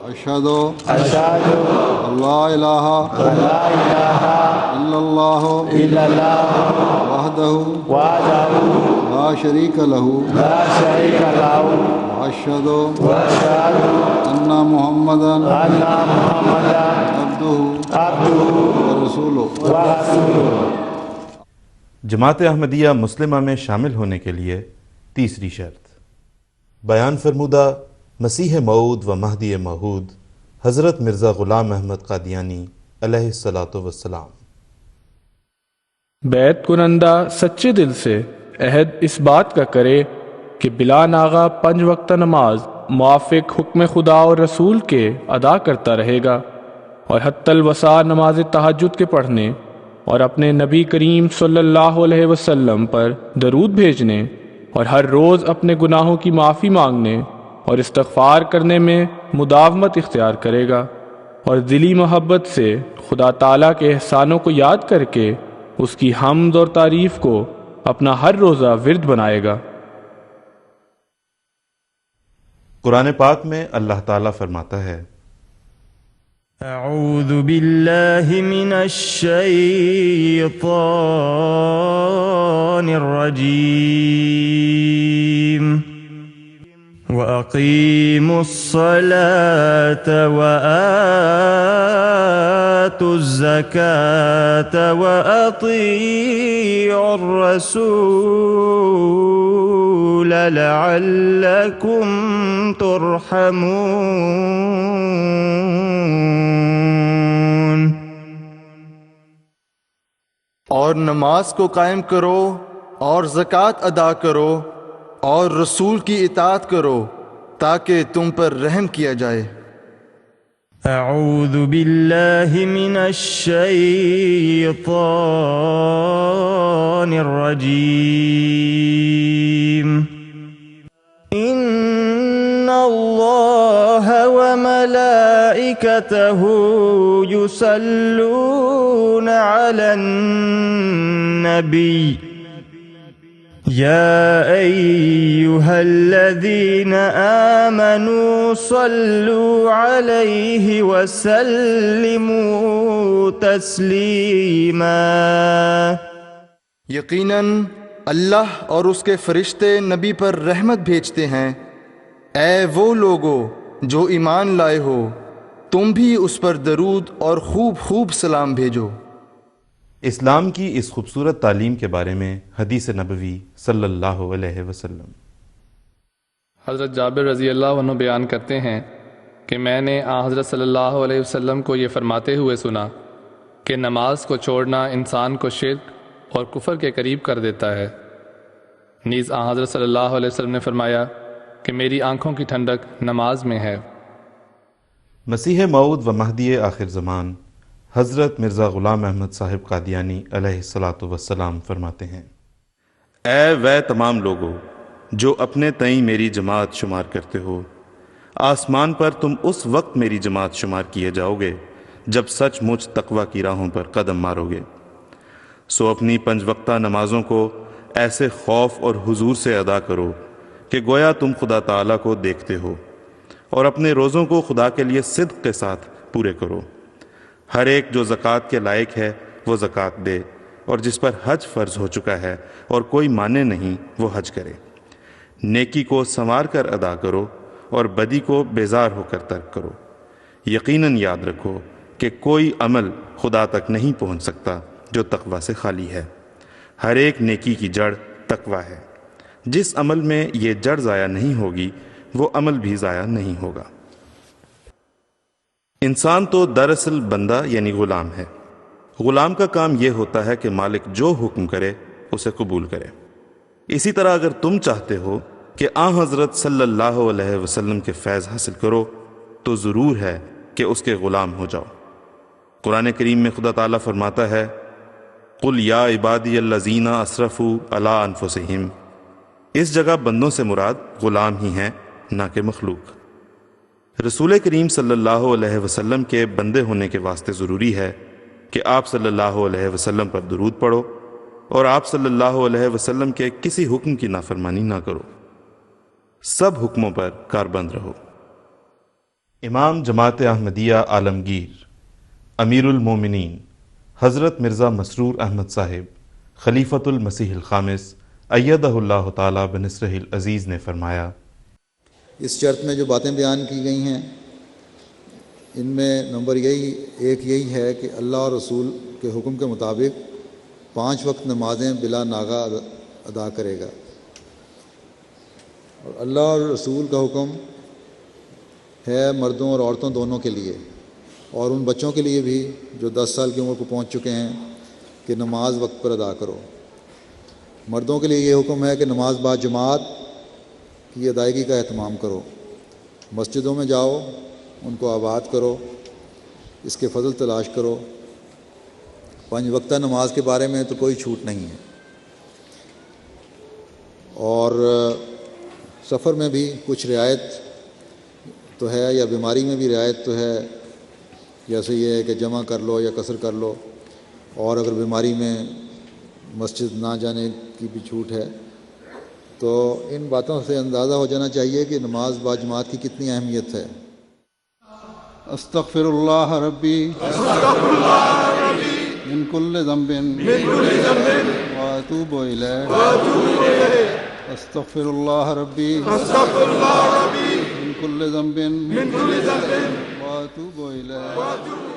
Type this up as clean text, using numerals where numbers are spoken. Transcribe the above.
أشهد أشهد أن لا إله أن لا إله إلا الله إلا الله وحده وحده لا شريك له لا شريك له وأشهد وأشهد أن محمدا أن محمدا عبده عبده ورسوله۔ ورسوله۔ جماعت احمدیہ مسلمہ میں شامل ہونے کے لیے تیسری شرط، بیان فرمودہ مسیح موعود و مہدی موعود حضرت مرزا غلام احمد قادیانی علیہ الصلاۃ والسلام۔ بیعت کنندہ سچے دل سے عہد اس بات کا کرے کہ بلا ناغہ 5 وقتہ نماز موافق حکم خدا اور رسول کے ادا کرتا رہے گا، اور حتی الوسع نماز تہجد کے پڑھنے اور اپنے نبی کریم صلی اللہ علیہ وسلم پر درود بھیجنے اور ہر روز اپنے گناہوں کی معافی مانگنے اور استغفار کرنے میں مداومت اختیار کرے گا، اور دلی محبت سے خدا تعالیٰ کے احسانوں کو یاد کر کے اس کی حمد اور تعریف کو اپنا ہر روزہ ورد بنائے گا۔ قرآن پاک میں اللہ تعالیٰ فرماتا ہے، اعوذ باللہ من الشیطان الرجیم وَأَقِيمُوا الصَّلَاةَ وَآتُوا الزَّكَاةَ وَأَطِيعُوا الرَّسُولَ لَعَلَّكُمْ تُرْحَمُونَ۔ اور نماز کو قائم کرو اور زکوٰۃ ادا کرو اور رسول کی اطاعت کرو تاکہ تم پر رحم کیا جائے۔ اعوذ باللہ من الشیطان الرجیم ان اللہ وملائکتہ یصلون علی النبی یا ایہا الذین آمنوا صلوا علیہ وسلموا تسلیما۔ یقیناً اللہ اور اس کے فرشتے نبی پر رحمت بھیجتے ہیں۔ اے وہ لوگو جو ایمان لائے ہو، تم بھی اس پر درود اور خوب خوب سلام بھیجو۔ اسلام کی اس خوبصورت تعلیم کے بارے میں حدیث نبوی صلی اللہ علیہ وسلم۔ حضرت جابر رضی اللہ عنہ بیان کرتے ہیں کہ میں نے حضرت صلی اللہ علیہ وسلم کو یہ فرماتے ہوئے سنا کہ نماز کو چھوڑنا انسان کو شرک اور کفر کے قریب کر دیتا ہے۔ نیز حضرت صلی اللہ علیہ وسلم نے فرمایا کہ میری آنکھوں کی ٹھنڈک نماز میں ہے۔ مسیح موعود و مہدی آخر زمان حضرت مرزا غلام احمد صاحب قادیانی علیہ الصلاۃ والسلام فرماتے ہیں، اے وہ تمام لوگو جو اپنے تئیں میری جماعت شمار کرتے ہو، آسمان پر تم اس وقت میری جماعت شمار کیے جاؤ گے جب سچ مچ تقوی کی راہوں پر قدم مارو گے۔ سو اپنی 5 وقتہ نمازوں کو ایسے خوف اور حضور سے ادا کرو کہ گویا تم خدا تعالیٰ کو دیکھتے ہو، اور اپنے روزوں کو خدا کے لیے صدق کے ساتھ پورے کرو۔ ہر ایک جو زکوٰۃ کے لائق ہے وہ زکوٰۃ دے، اور جس پر حج فرض ہو چکا ہے اور کوئی مانع نہیں وہ حج کرے۔ نیکی کو سنوار کر ادا کرو اور بدی کو بیزار ہو کر ترک کرو۔ یقیناً یاد رکھو کہ کوئی عمل خدا تک نہیں پہنچ سکتا جو تقوی سے خالی ہے۔ ہر ایک نیکی کی جڑ تقوی ہے۔ جس عمل میں یہ جڑ ضائع نہیں ہوگی وہ عمل بھی ضائع نہیں ہوگا۔ انسان تو دراصل بندہ یعنی غلام ہے۔ غلام کا کام یہ ہوتا ہے کہ مالک جو حکم کرے اسے قبول کرے۔ اسی طرح اگر تم چاہتے ہو کہ حضرت صلی اللہ علیہ وسلم کے فیض حاصل کرو تو ضرور ہے کہ اس کے غلام ہو جاؤ۔ قرآن کریم میں خدا تعالیٰ فرماتا ہے، قُلْ يَا عِبَادِيَ الَّذِينَ أَسْرَفُوا عَلَىٰ أَنفُسِهِمْ۔ اس جگہ بندوں سے مراد غلام ہی ہیں، نہ کہ مخلوق۔ رسول کریم صلی اللہ علیہ وسلم کے بندے ہونے کے واسطے ضروری ہے کہ آپ صلی اللہ علیہ وسلم پر درود پڑھو اور آپ صلی اللہ علیہ وسلم کے کسی حکم کی نافرمانی نہ کرو۔ سب حکموں پر کاربند رہو۔ امام جماعت احمدیہ عالمگیر امیر المومنین حضرت مرزا مسرور احمد صاحب خلیفۃ المسیح الخامس ایدہ اللہ تعالی بنصرہ العزیز نے فرمایا، اس شرط میں جو باتیں بیان کی گئی ہیں ان میں نمبر یہی ہے کہ اللہ اور رسول کے حکم کے مطابق 5 وقت نمازیں بلا ناغہ ادا کرے گا، اور اللہ اور رسول کا حکم ہے مردوں اور عورتوں دونوں کے لیے، اور ان بچوں کے لیے بھی جو 10 سال کی عمر کو پہنچ چکے ہیں کہ نماز وقت پر ادا کرو۔ مردوں کے لیے یہ حکم ہے کہ نماز با جماعت کی ادائیگی کا اہتمام کرو، مسجدوں میں جاؤ، ان کو آباد کرو، اس کے فضل تلاش کرو۔ 5 وقتہ نماز کے بارے میں تو کوئی چھوٹ نہیں ہے، اور سفر میں بھی کچھ رعایت تو ہے، یا بیماری میں بھی رعایت تو ہے، جیسے یہ ہے کہ جمع کر لو یا قصر کر لو، اور اگر بیماری میں مسجد نہ جانے کی بھی چھوٹ ہے۔ تو ان باتوں سے اندازہ ہو جانا چاہیے کہ نماز با جماعت کی کتنی اہمیت ہے۔ استغفر اللہ ربی من کل ذنب واتوب الیہ، استغفر اللہ ربی من کل ذنب واتوب الیہ۔